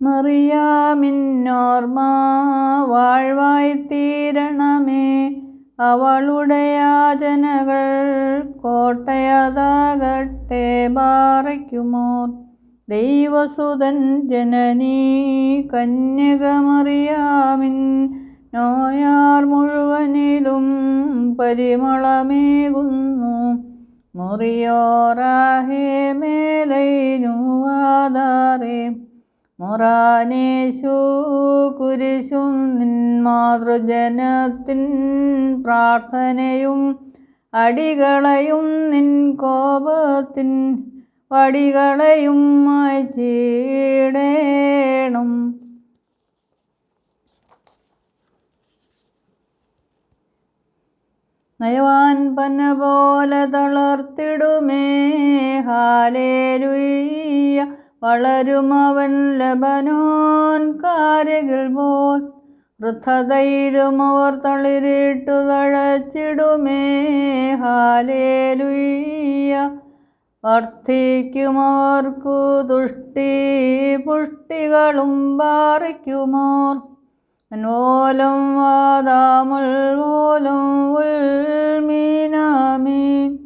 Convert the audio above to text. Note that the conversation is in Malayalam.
മറിയാമിന്നോർമ്മ വാഴ്വായി തീരണമേ. അവളുടെ യാചനകൾ കോട്ടയതാകട്ടെ. ബാറയ്ക്കുമോർ ദൈവസുതൻ ജനനീ കന്യകമറിയാമിൻ നോയാർ മുഴുവനിലും പരിമളമേകുന്നു. മുറിയോറാഹേ മേലൈനുവാദാറേ. മൊറാനേശു കുരിശും നിൻ മാതൃജനത്തിൻ പ്രാർത്ഥനയും അടികളയും നിൻ കോപത്തിൻ വടികളയും മായ്ച്ചിടേണം. നയവാൻ പന പോലെ തളർത്തിടുമേ. ഹാലേലുയ്യ. വളരുമവൻ ലബനോൻ കാരകിൽ പോൽ. വൃദ്ധതയിലുമവർ തളിരിട്ടു തഴച്ചിടുമേ. ഹാലേലുയ്യ. വർദ്ധിക്കുമവർക്കു തുഷ്ടി പുഷ്ടികളും. ബാറയ്ക്കുമോർ അൻവോലം വാദാമുൽ വോലം ഉൽമീനാമീൻ.